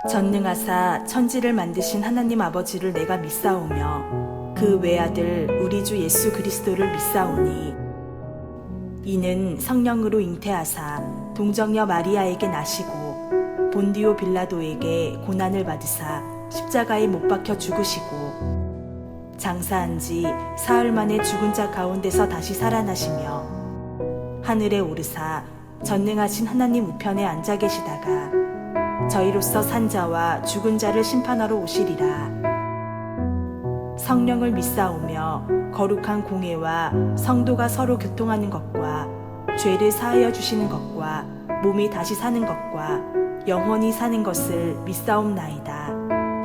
전능하사 천지를 만드신 하나님 아버지를 내가 믿사오며 그 외아들 우리 주 예수 그리스도를 믿사오니 이는 성령으로 잉태하사 동정녀 마리아에게 나시고 본디오 빌라도에게 고난을 받으사 십자가에 못 박혀 죽으시고 장사한 지 사흘 만에 죽은 자 가운데서 다시 살아나시며 하늘에 오르사 전능하신 하나님 우편에 앉아 계시다가 저희로서 산 자와 죽은 자를 심판하러 오시리라. 성령을 믿사오며 거룩한 공회와 성도가 서로 교통하는 것과 죄를 사하여 주시는 것과 몸이 다시 사는 것과 영원히 사는 것을 믿사옵나이다.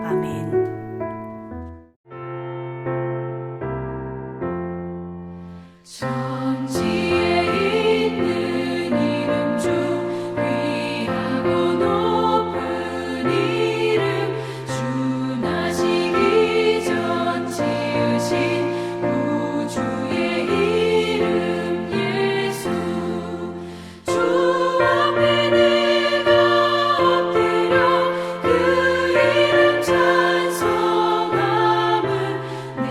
아멘. 천지에 있는 이름 중 귀하고 높은 이름 주 나시기 전 지으신 구주의 이름 예수 주 앞에 내가 엎드려 그 이름 찬송함은 내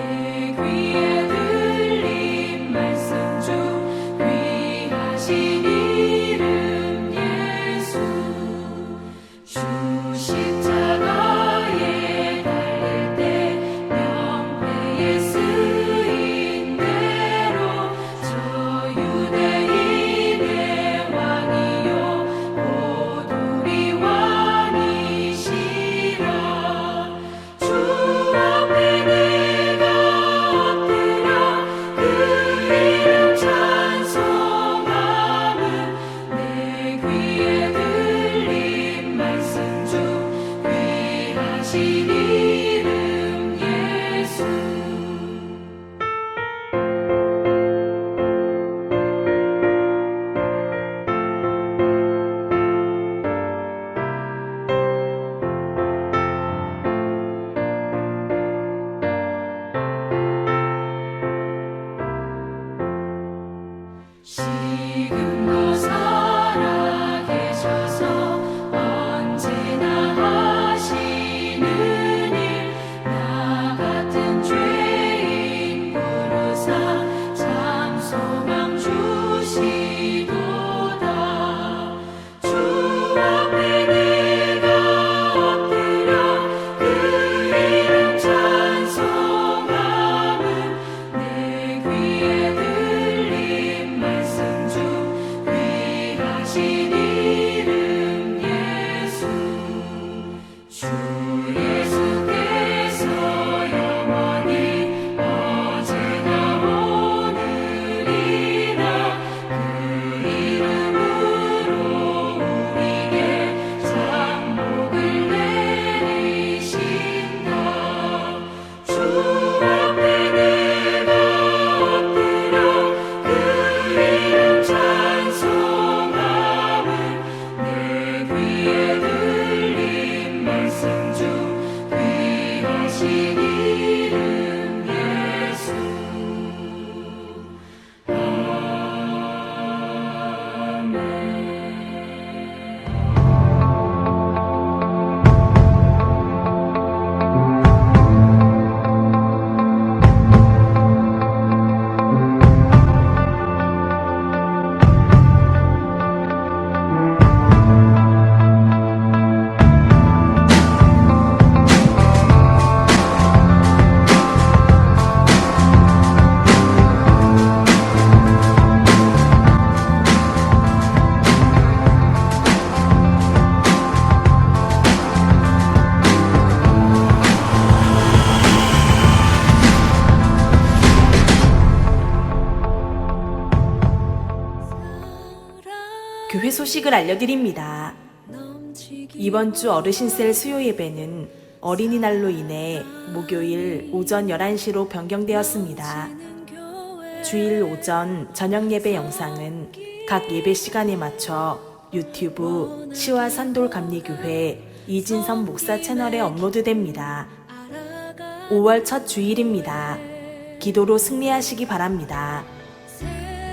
귀에 들린 말씀 중 귀하신 이름 예수 주 십자가에 달릴 때 명패에 쓰인 대로 저 유대인의 왕이요 곧 우리 왕이시라 주 앞에 내가 엎드려 그 이름 찬송함은 내 귀에 들린 말씀 중 귀하신 이름 예수 지금도 살아계셔서 언제나 하시는 일 나 같은 죄인 부르사 참 소망 주시도다 주 앞에 내가 엎드려 그 이름 찬송함은 내 귀에 들린 말씀 중 귀하신 이름 예수 주 예수께서 영원히 어제나 오늘이나 그 이름으로 우리에게 상복을 내리신다 주 앞에 내가 엎드려 그 이름 찬송함은 내 귀에 들린 말씀 중 귀하신 이름 예수 교회 소식을 알려드립니다. 이번 주 어르신셀 수요 예배는 어린이날로 인해 목요일 오전 11시로 변경되었습니다. 주일 오전 저녁 예배 영상은 각 예배 시간에 맞춰 유튜브 시와 산돌 감리교회 이진선 목사 채널에 업로드됩니다. 5월 첫 주일입니다. 기도로 승리하시기 바랍니다.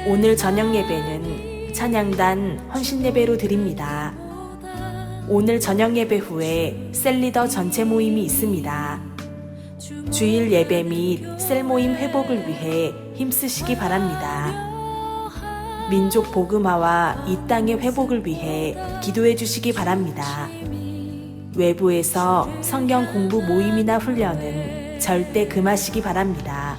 오늘 저녁 예배는 찬양단 헌신 예배로 드립니다. 오늘 저녁 예배 후에 셀리더 전체 모임이 있습니다. 주일 예배 및 셀 모임 회복을 위해 힘쓰시기 바랍니다. 민족 복음화와 이 땅의 회복을 위해 기도해 주시기 바랍니다. 외부에서 성경 공부 모임이나 훈련은 절대 금하시기 바랍니다.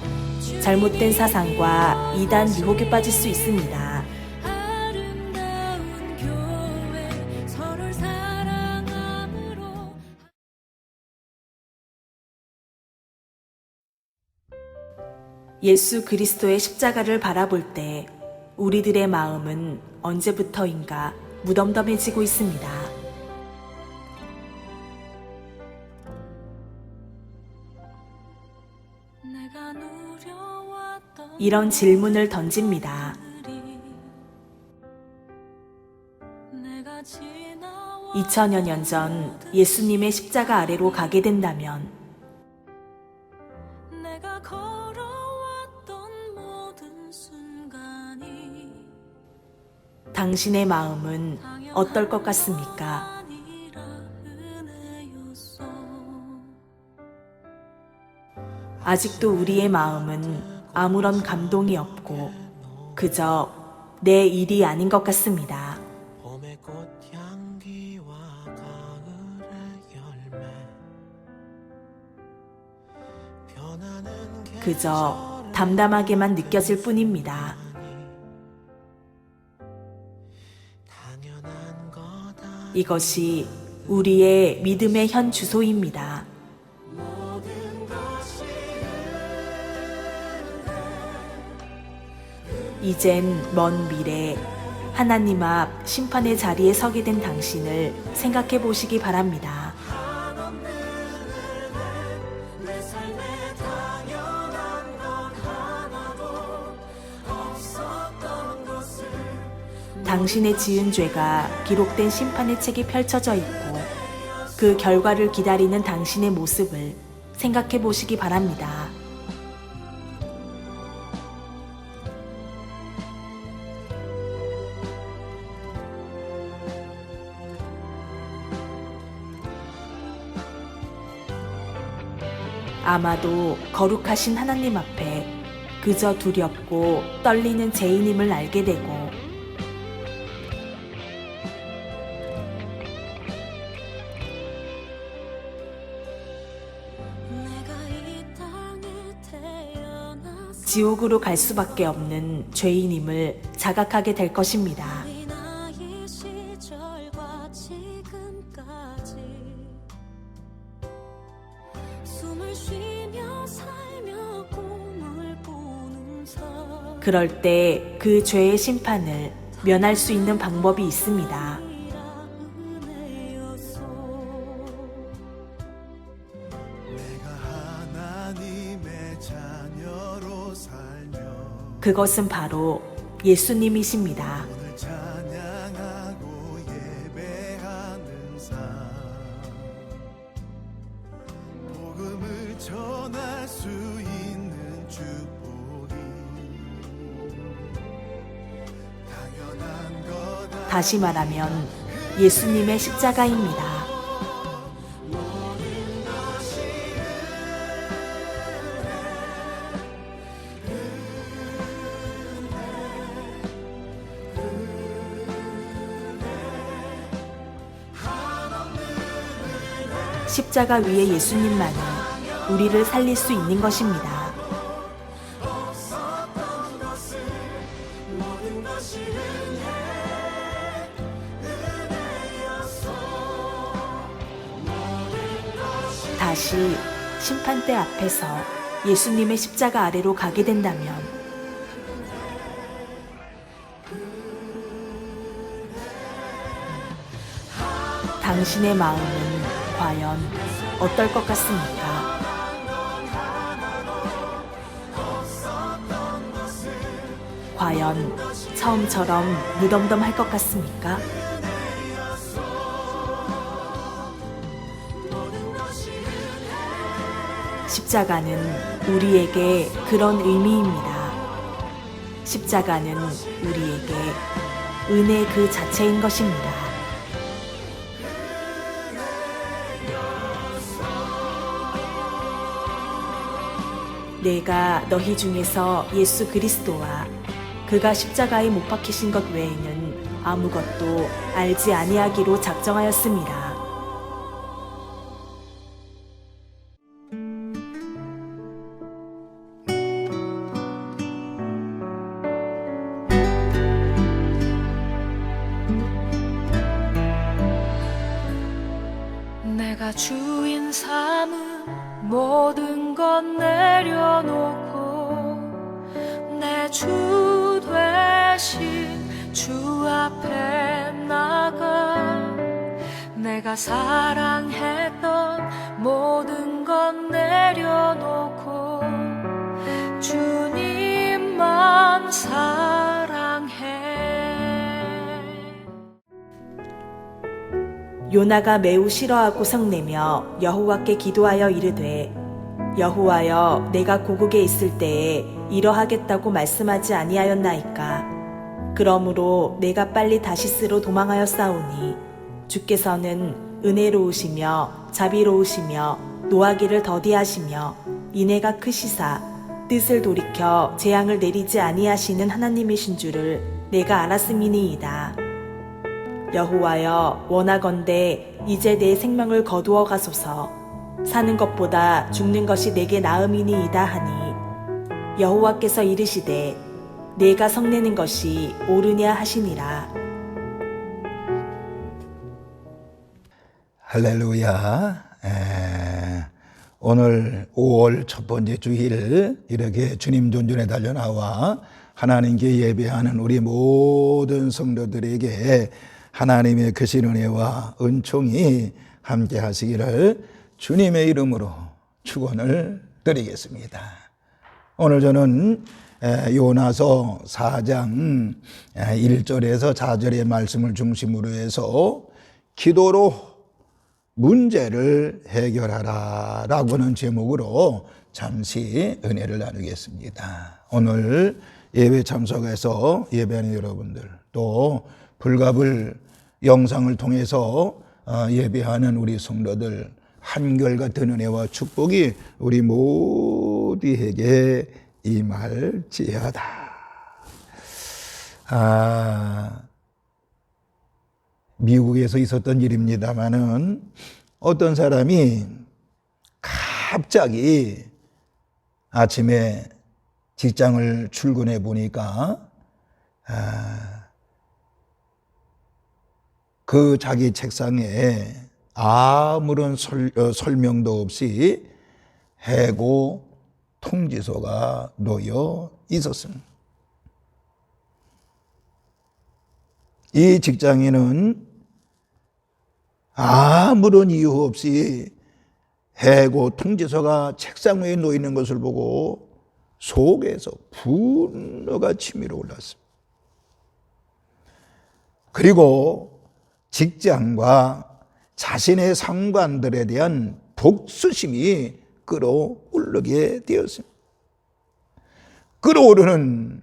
잘못된 사상과 이단 유혹에 빠질 수 있습니다. 아름다운 교회 서로를 사랑함으로 예수 그리스도의 십자가를 바라볼 때 우리들의 마음은 언제부터인가 무덤덤해지고 있습니다. 내가 누려왔던 이런 질문을 던집니다. 내가 지나와 2000여 년 전 예수님의 십자가 아래로 가게 된다면 내가 걸어왔던 모든 순간이 당신의 마음은 어떨 것 같습니까? 아니라 은혜였어. 아직도 우리의 마음은 아무런 감동이 없고 그저 내 일이 아닌 것 같습니다. 봄의 꽃향기와 가을의 열매 변하는 그저 담담하게만 느껴질 뿐입니다. 당연한 거다 이것이 우리의 믿음의 현 주소입니다. 이젠 먼 미래 하나님 앞 심판의 자리에 서게 된 당신을 생각해 보시기 바랍니다. 내 삶에 당연한 건 하나도 없었던 것을 당신의 지은 죄가 기록된 심판의 책이 펼쳐져 있고 그 결과를 기다리는 당신의 모습을 생각해 보시기 바랍니다. 아마도 거룩하신 하나님 앞에 그저 두렵고 떨리는 죄인임을 알게 되고 내가 이 땅에 태어났어. 지옥으로 갈 수밖에 없는 죄인임을 자각하게 될 것입니다. 이 나의 시절과 지금까지 숨을 쉬며 살며 꿈을 꾸면서 그럴 때 그 죄의 심판을 면할 수 있는 방법이 있습니다. 은혜였어. 내가 하나님의 자녀로 살며 그것은 바로 예수님이십니다. 오늘 찬양하고 예배하는 삶 복음을 전할 수 있는 축복이 당연한 거다 다시 말하면 예수님의 십자가입니다. 십자가 위에 예수님만은 우리를 살릴 수 있는 것입니다. 다시 심판대 앞에서 예수님의 십자가 아래로 가게 된다면 당신의 마음은 과연 어떨 것 같습니까? 과연 처음처럼 무덤덤할 것 같습니까? 십자가는 우리에게 그런 의미입니다. 십자가는 우리에게 은혜 그 자체인 것입니다. 내가 너희 중에서 예수 그리스도와 그가 십자가에 못 박히신 것 외에는 아무것도 알지 아니하기로 작정하였습니다. 내가 주인 삼은 모든 것 내려놓고 내 주 되신 주 앞에 나가 내가 사랑했던 모든 것 내려놓고 주님만 사랑해. 요나가 매우 싫어하고 성내며 여호와께 기도하여 이르되 여호와여 내가 고국에 있을 때에 이러하겠다고 말씀하지 아니하였나이까. 그러므로 내가 빨리 다시스로 도망하였사오니 주께서는 은혜로우시며 자비로우시며 노하기를 더디하시며 인애가 크시사 뜻을 돌이켜 재앙을 내리지 아니하시는 하나님이신 줄을 내가 알았음이니이다. 여호와여 원하건대 이제 내 생명을 거두어 가소서. 사는 것보다 죽는 것이 내게 나음이니이다 하니 여호와께서 이르시되 내가 성내는 것이 옳으냐 하시니라. 할렐루야. 오늘 5월 첫 번째 주일 이렇게 주님 존전에 달려나와 하나님께 예배하는 우리 모든 성도들에게 하나님의 크신 은혜와 은총이 함께 하시기를 주님의 이름으로 축원을 드리겠습니다. 오늘 저는 요나서 4장 1절에서 4절의 말씀을 중심으로 해서 기도로 문제를 해결하라 라고 하는 제목으로 잠시 은혜를 나누겠습니다. 오늘 예배 참석해서 예배하는 여러분들, 또 불갑을 영상을 통해서 예배하는 우리 성도들, 한결같은 은혜와 축복이 우리 모두에게 임할지어다. 미국에서 있었던 일입니다마는 어떤 사람이 갑자기 아침에 직장을 출근해 보니까 그 자기 책상에 아무런 설명도 없이 해고 통지서가 놓여 있었습니다. 이 직장인은 아무런 이유 없이 해고 통지서가 책상 위에 놓여 있는 것을 보고 속에서 분노가 치밀어 올랐습니다. 그리고 직장과 자신의 상관들에 대한 복수심이 끌어오르게 되었습니다. 끌어오르는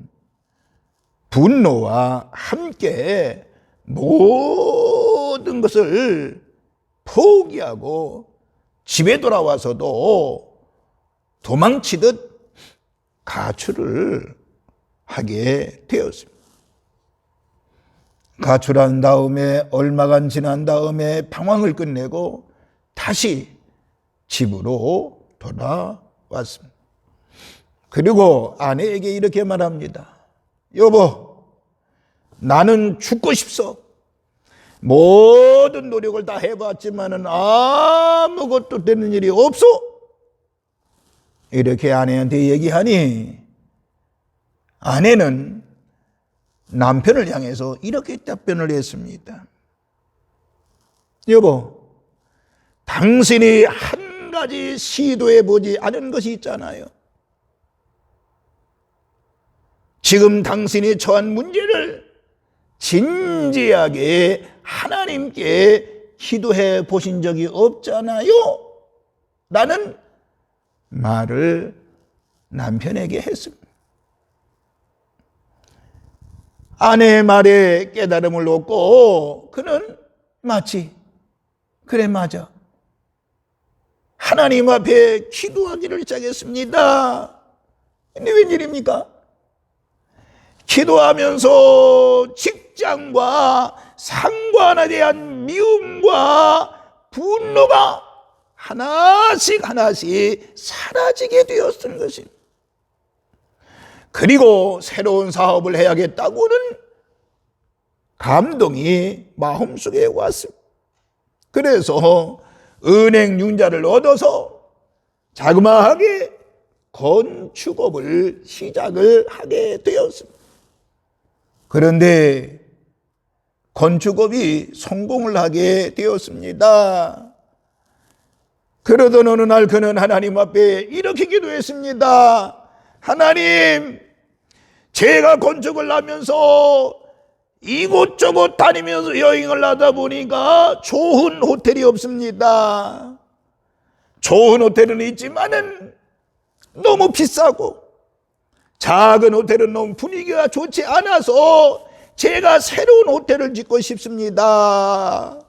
분노와 함께 모든 것을 포기하고 집에 돌아와서도 도망치듯 가출을 하게 되었습니다. 가출한 다음에 얼마간 지난 다음에 방황을 끝내고 다시 집으로 돌아왔습니다. 그리고 아내에게 이렇게 말합니다. 여보, 나는 죽고 싶소. 모든 노력을 다 해봤지만은 아무것도 되는 일이 없소. 이렇게 아내한테 얘기하니 아내는 남편을 향해서 이렇게 답변을 했습니다. 여보, 당신이 한 가지 시도해보지 않은 것이 있잖아요. 지금 당신이 처한 문제를 진지하게 하나님께 기도해 보신 적이 없잖아요. 라는 말을 남편에게 했습니다. 아내의 말에 깨달음을 얻고 그는 마치 그래 맞아. 하나님 앞에 기도하기를 시작했습니다. 근데 웬일입니까? 기도하면서 직장과 상관에 대한 미움과 분노가 하나씩 사라지게 되었던 것입니다. 그리고 새로운 사업을 해야겠다고는 감동이 마음속에 왔습니다. 그래서 은행 융자를 얻어서 자그마하게 건축업을 시작을 하게 되었습니다. 그런데 건축업이 성공을 하게 되었습니다. 그러던 어느 날 그는 하나님 앞에 이렇게 기도했습니다. 하나님, 제가 건축을 하면서 이곳저곳 다니면서 여행을 하다 보니까 좋은 호텔이 없습니다. 좋은 호텔은 있지만은 너무 비싸고 작은 호텔은 너무 분위기가 좋지 않아서 제가 새로운 호텔을 짓고 싶습니다.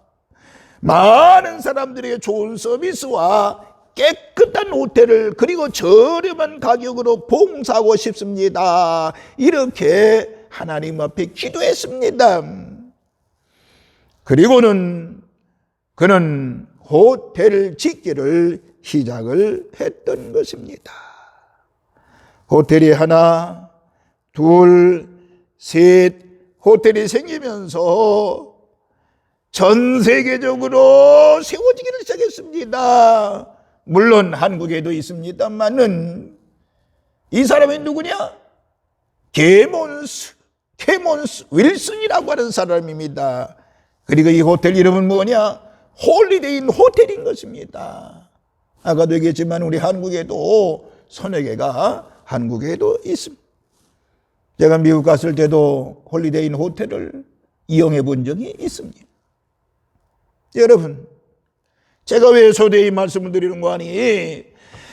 많은 사람들에게 좋은 서비스와 깨끗한 호텔을 그리고 저렴한 가격으로 봉사하고 싶습니다. 이렇게 하나님 앞에 기도했습니다. 그리고는 그는 호텔을 짓기를 시작을 했던 것입니다. 호텔이 하나, 둘, 셋 호텔이 생기면서 전 세계적으로 세워지기를 시작했습니다. 물론 한국에도 있습니다만은 이 사람이 누구냐? 케몬스 윌슨이라고 하는 사람입니다. 그리고 이 호텔 이름은 뭐냐? 홀리데이 인 호텔인 것입니다. 아까도 얘기했지만 우리 한국에도 서너 개가 한국에도 있습니다. 제가 미국 갔을 때도 홀리데이 인 호텔을 이용해 본 적이 있습니다. 여러분, 제가 왜 소대의 말씀을 드리는 거 아니?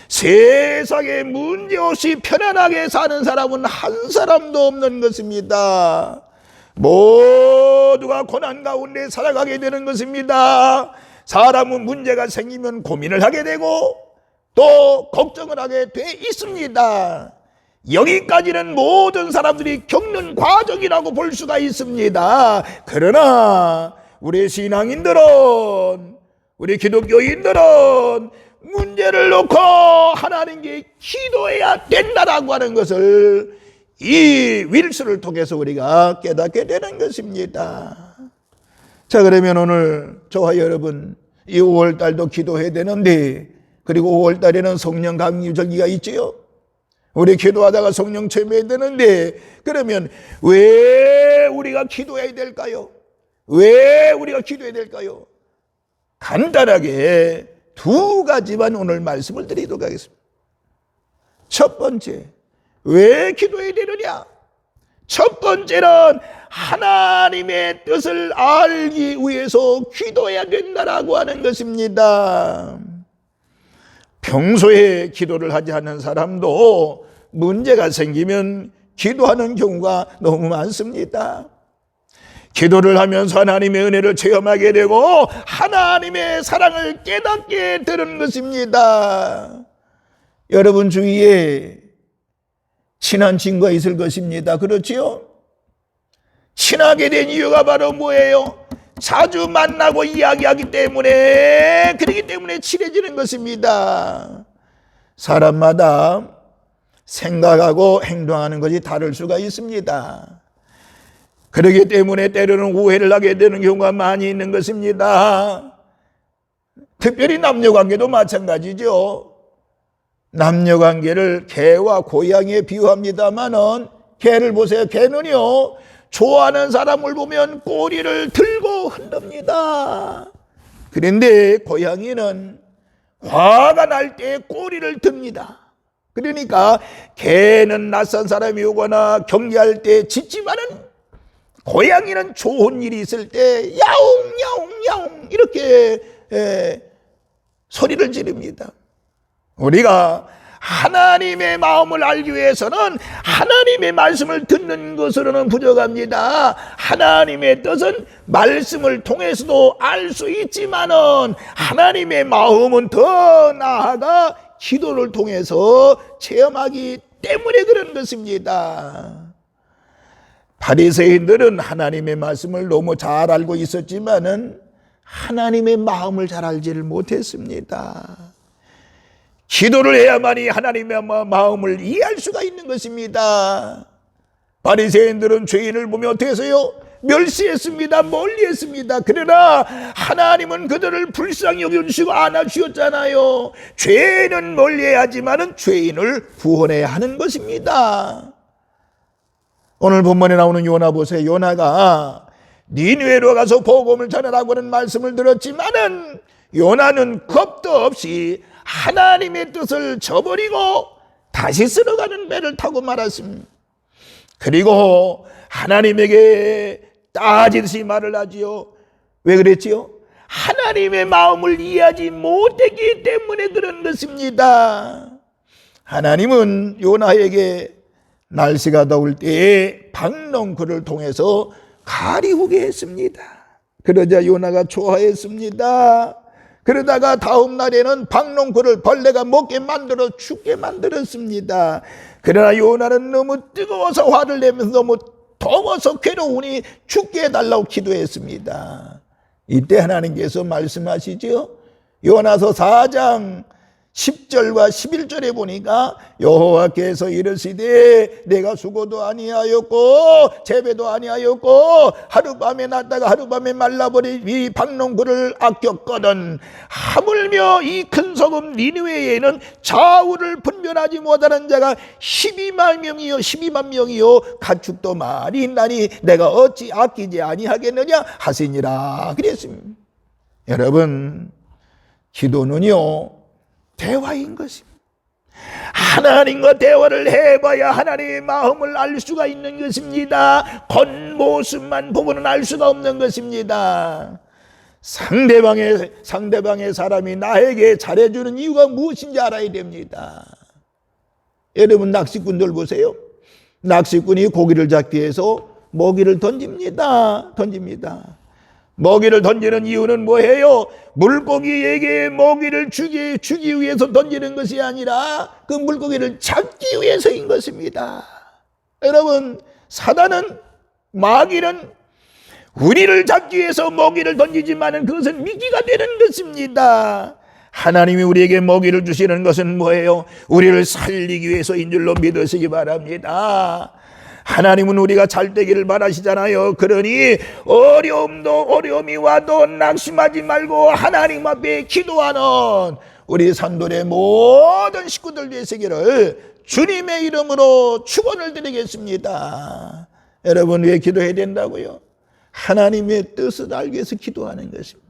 세상에 문제없이 편안하게 사는 사람은 한 사람도 없는 것입니다. 모두가 고난 가운데 살아가게 되는 것입니다. 사람은 문제가 생기면 고민을 하게 되고 또 걱정을 하게 돼 있습니다. 여기까지는 모든 사람들이 겪는 과정이라고 볼 수가 있습니다. 그러나 우리 신앙인들은, 우리 기독교인들은 문제를 놓고 하나님께 기도해야 된다라고 하는 것을 이 윌슨을 통해서 우리가 깨닫게 되는 것입니다. 자, 그러면 오늘 저와 여러분 이 5월달도 기도해야 되는데, 그리고 5월달에는 성령 강림 절기가 있지요. 우리 기도하다가 성령 체험해야 되는데, 그러면 왜 우리가 기도해야 될까요? 왜 우리가 기도해야 될까요? 간단하게 두 가지만 오늘 말씀을 드리도록 하겠습니다. 첫 번째, 왜 기도해야 되느냐? 첫 번째는 하나님의 뜻을 알기 위해서 기도해야 된다라고 하는 것입니다. 평소에 기도를 하지 않는 사람도 문제가 생기면 기도하는 경우가 너무 많습니다. 기도를 하면서 하나님의 은혜를 체험하게 되고 하나님의 사랑을 깨닫게 되는 것입니다. 여러분 주위에 친한 친구가 있을 것입니다. 그렇지요? 친하게 된 이유가 바로 뭐예요? 자주 만나고 이야기하기 때문에, 그렇기 때문에 친해지는 것입니다. 사람마다 생각하고 행동하는 것이 다를 수가 있습니다. 그렇기 때문에 때로는 오해를 하게 되는 경우가 많이 있는 것입니다. 특별히 남녀관계도 마찬가지죠. 남녀관계를 개와 고양이에 비유합니다마는, 개를 보세요. 개는요, 좋아하는 사람을 보면 꼬리를 들고 흔듭니다. 그런데 고양이는 화가 날 때 꼬리를 듭니다. 그러니까 개는 낯선 사람이 오거나 경계할 때 짖지만은 고양이는 좋은 일이 있을 때 야옹 야옹 야옹 이렇게 소리를 지릅니다. 우리가 하나님의 마음을 알기 위해서는 하나님의 말씀을 듣는 것으로는 부족합니다. 하나님의 뜻은 말씀을 통해서도 알 수 있지만은 하나님의 마음은 더 나아가 기도를 통해서 체험하기 때문에 그런 것입니다. 바리새인들은 하나님의 말씀을 너무 잘 알고 있었지만은 하나님의 마음을 잘 알지를 못했습니다. 기도를 해야만이 하나님의 마음을 이해할 수가 있는 것입니다. 바리새인들은 죄인을 보며 어떻게 했어요? 멸시했습니다. 멀리했습니다. 그러나 하나님은 그들을 불쌍히 여겨주시고 안아주셨잖아요. 죄는 멀리해야지만 죄인을 구원해야 하는 것입니다. 오늘 본문에 나오는 요나 보세요. 요나가 니느웨로 가서 복음을 전하라고 하는 말씀을 들었지만은 요나는 겁도 없이 하나님의 뜻을 저버리고 다시 쓸어가는 배를 타고 말았습니다. 그리고 하나님에게 따지듯이 말을 하지요. 왜 그랬지요? 하나님의 마음을 이해하지 못했기 때문에 그런 것입니다. 하나님은 요나에게 날씨가 더울 때에 박농쿨을 통해서 가리우게 했습니다. 그러자 요나가 좋아했습니다. 그러다가 다음 날에는 박농쿨을 벌레가 먹게 만들어 죽게 만들었습니다. 그러나 요나는 너무 뜨거워서 화를 내면서 너무 더워서 괴로우니 죽게 해달라고 기도했습니다. 이때 하나님께서 말씀하시죠. 요나서 4장 10절과 11절에 보니까 여호와께서 이르시되 내가 수고도 아니하였고 재배도 아니하였고 하룻밤에 났다가 하룻밤에 말라버린 이 박농쿨을 아꼈거든 하물며 이 큰 소금 니느웨에는 좌우를 분별하지 못하는 자가 12만 명이요 가축도 많이 있나니 내가 어찌 아끼지 아니하겠느냐 하시니라 그랬습니다. 여러분, 기도는요 대화인 것입니다. 하나님과 대화를 해봐야 하나님의 마음을 알 수가 있는 것입니다. 겉모습만 보고는 알 수가 없는 것입니다. 상대방의 사람이 나에게 잘해주는 이유가 무엇인지 알아야 됩니다. 여러분, 낚시꾼들 보세요. 낚시꾼이 고기를 잡기 위해서 먹이를 던집니다. 먹이를 던지는 이유는 뭐예요? 물고기에게 먹이를 주기 위해서 던지는 것이 아니라 그 물고기를 잡기 위해서인 것입니다. 여러분, 사단은, 마귀는 우리를 잡기 위해서 먹이를 던지지만은 그것은 미끼가 되는 것입니다. 하나님이 우리에게 먹이를 주시는 것은 뭐예요? 우리를 살리기 위해서인 줄로 믿으시기 바랍니다. 하나님은 우리가 잘 되기를 바라시잖아요. 그러니 어려움이 와도 낙심하지 말고 하나님 앞에 기도하는 우리 산돌의 모든 식구들 되시기를 주님의 이름으로 축원을 드리겠습니다. 여러분, 왜 기도해야 된다고요? 하나님의 뜻을 알기 위해서 기도하는 것입니다.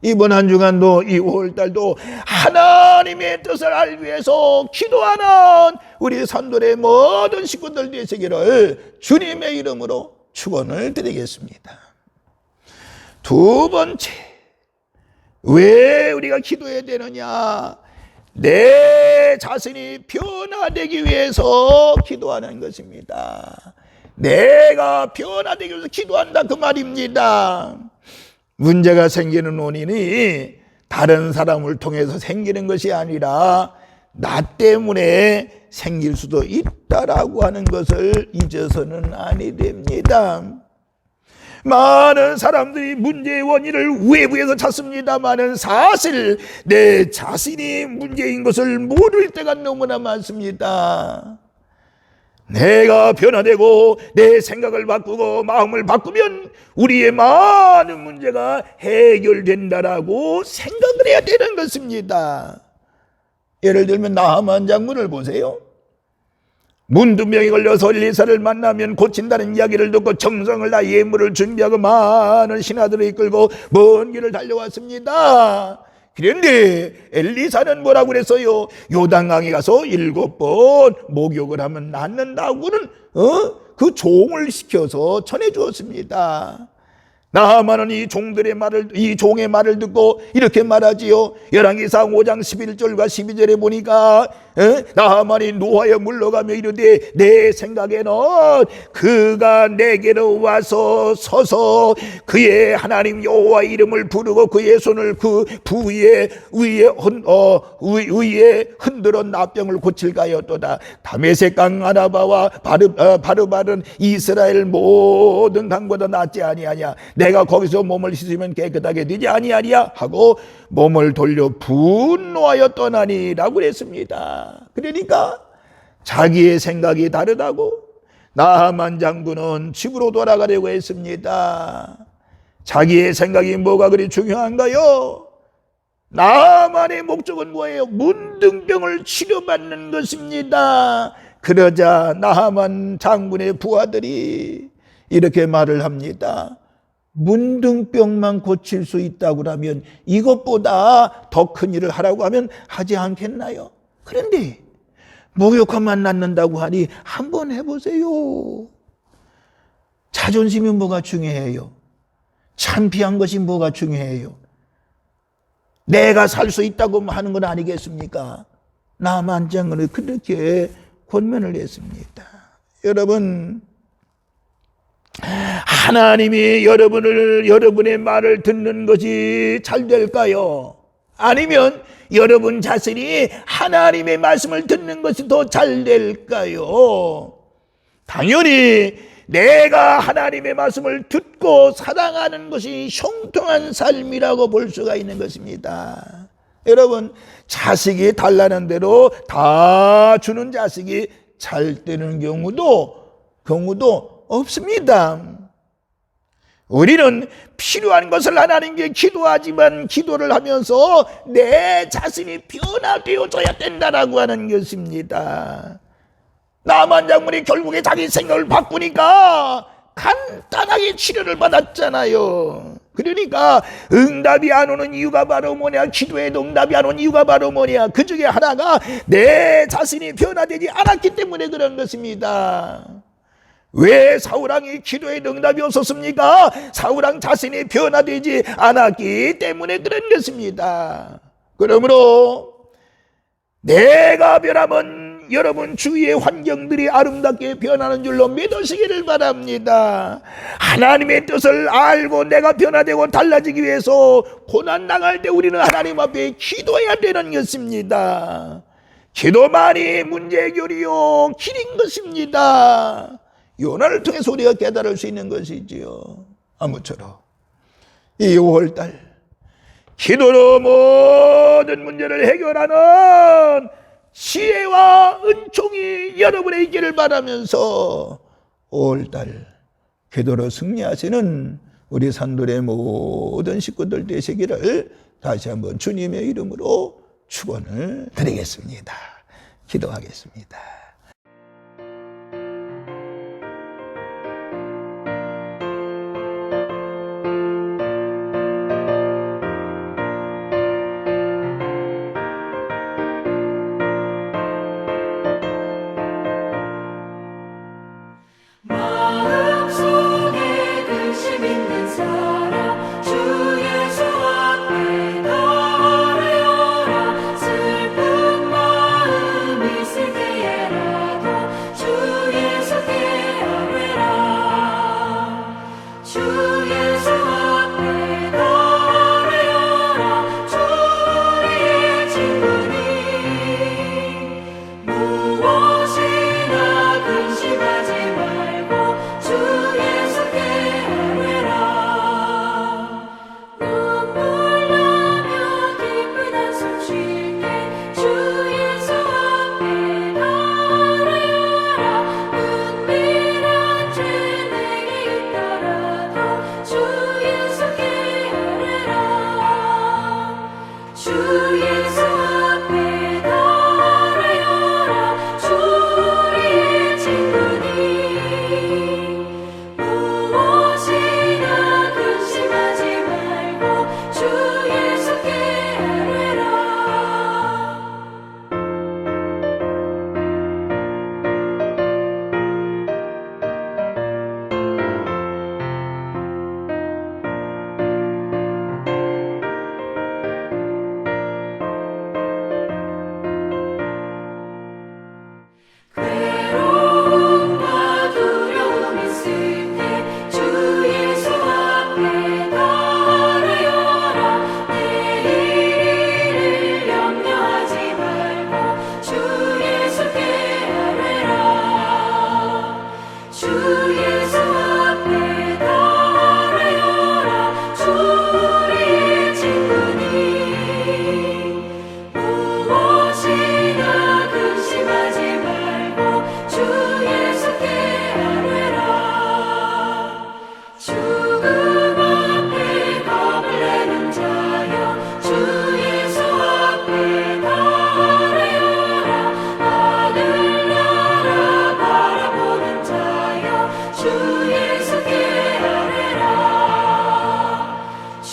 이번 한 주간도 이 5월달도 하나님의 뜻을 알기 위해서 기도하는 우리 산돌의 모든 식구들 되시기를 주님의 이름으로 축원을 드리겠습니다. 두 번째, 왜 우리가 기도해야 되느냐? 내 자신이 변화되기 위해서 기도하는 것입니다. 내가 변화되기 위해서 기도한다 그 말입니다. 문제가 생기는 원인이 다른 사람을 통해서 생기는 것이 아니라 나 때문에 생길 수도 있다라고 하는 것을 잊어서는 아니 됩니다. 많은 사람들이 문제의 원인을 외부에서 찾습니다마는 사실 내 자신이 문제인 것을 모를 때가 너무나 많습니다. 내가 변화되고 내 생각을 바꾸고 마음을 바꾸면 우리의 많은 문제가 해결된다라고 생각을 해야 되는 것입니다. 예를 들면 나하만 장군을 보세요. 문두병이 걸려서 엘리사를 만나면 고친다는 이야기를 듣고 정성을 다 예물을 준비하고 많은 신하들을 이끌고 먼 길을 달려왔습니다. 그런데 엘리사는 뭐라고 그랬어요? 요단강에 가서 7번 목욕을 하면 낫는다고는 그 종을 시켜서 전해 주었습니다. 나하만은 이 종의 말을 듣고 이렇게 말하지요. 열왕기상 5장 11절과 12절에 보니까 나하만이 노하여 물러가며 이르되 내 생각에는 그가 내게로 와서 서서 그의 하나님 여호와 이름을 부르고 그의 손을 그 부위에 위에 흔들어 나병을 고칠까였도다. 다메섹 강 아라바와 바르바른 이스라엘 모든 강보다 낫지 아니하냐. 내가 거기서 몸을 씻으면 깨끗하게 되지 아니하리야 하고 몸을 돌려 분노하여 떠나니라고 그랬습니다. 그러니까 자기의 생각이 다르다고 나하만 장군은 집으로 돌아가려고 했습니다. 자기의 생각이 뭐가 그리 중요한가요? 나하만의 목적은 뭐예요? 문둥병을 치료받는 것입니다. 그러자 나하만 장군의 부하들이 이렇게 말을 합니다. 문둥병만 고칠 수 있다고 하면 이것보다 더 큰 일을 하라고 하면 하지 않겠나요? 그런데 목욕함만 낫는다고 하니 한번 해보세요. 자존심이 뭐가 중요해요? 창피한 것이 뭐가 중요해요? 내가 살 수 있다고 하는 건 아니겠습니까? 나하만 장군은 그렇게 권면을 했습니다. 여러분, 하나님이 여러분의 말을 듣는 것이 잘 될까요? 아니면 여러분 자신이 하나님의 말씀을 듣는 것이 더 잘 될까요? 당연히 내가 하나님의 말씀을 듣고 사랑하는 것이 형통한 삶이라고 볼 수가 있는 것입니다. 여러분, 자식이 달라는 대로 다 주는 자식이 잘 되는 경우도 없습니다. 우리는 필요한 것을 하나님께 기도하지만 기도를 하면서 내 자신이 변화되어져야 된다라고 하는 것입니다. 나하만 장군이 결국에 자기 생각을 바꾸니까 간단하게 치료를 받았잖아요. 그러니까 응답이 안 오는 이유가 바로 뭐냐? 기도에도 응답이 안 오는 이유가 바로 뭐냐? 그 중에 하나가 내 자신이 변화되지 않았기 때문에 그런 것입니다. 왜 사울왕이 기도에 응답이 없었습니까? 사울왕 자신이 변화되지 않았기 때문에 그런 것입니다. 그러므로 내가 변하면 여러분 주위의 환경들이 아름답게 변하는 줄로 믿으시기를 바랍니다. 하나님의 뜻을 알고 내가 변화되고 달라지기 위해서 고난 당할 때 우리는 하나님 앞에 기도해야 되는 것입니다. 기도만이 문제 해결이요 길인 것입니다. 요나를 통해서 우리가 깨달을 수 있는 것이지요. 아무쪼록 이 5월달 기도로 모든 문제를 해결하는 지혜와 은총이 여러분의 있기를 바라면서 5월달 기도로 승리하시는 우리 산돌의 모든 식구들 되시기를 다시 한번 주님의 이름으로 축원을 드리겠습니다. 기도하겠습니다. 마음속에 근심 있는 사람 주 예수 앞에 널어여라 슬픈 마음 있을 때에라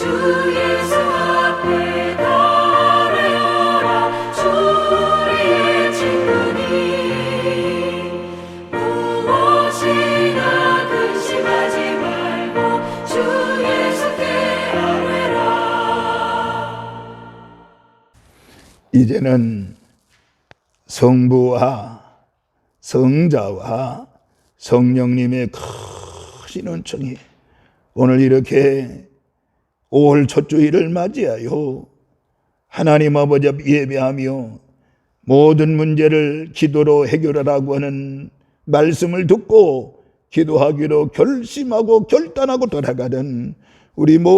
주 예수 앞에 달려라. 주 우리의 친구니 무엇이나 근심하지 말고 주 예수께 아뢰라. 이제는 성부와 성자와 성령님의 크신 은총이 오늘 이렇게 5월 첫 주일을 맞이하여 하나님 아버지 앞 예배하며 모든 문제를 기도로 해결하라고 하는 말씀을 듣고 기도하기로 결심하고 결단하고 돌아가는 우리 모든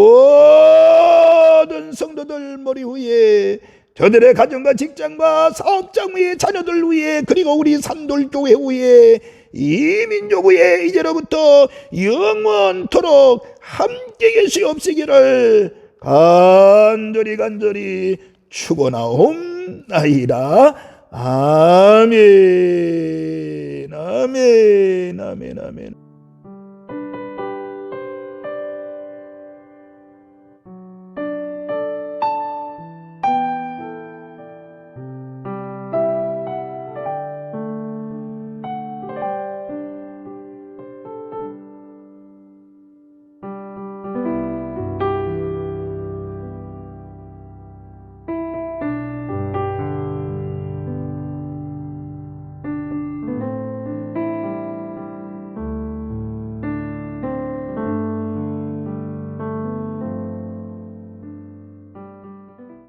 성도들 머리 위에, 저들의 가정과 직장과 사업장 위에, 자녀들 위에, 그리고 우리 산돌교회 위에, 이 민족 위에 이제로부터 영원토록 함께 계시옵시기를 간절히 축원하옵나이다. 아멘, 아멘, 아멘, 아멘.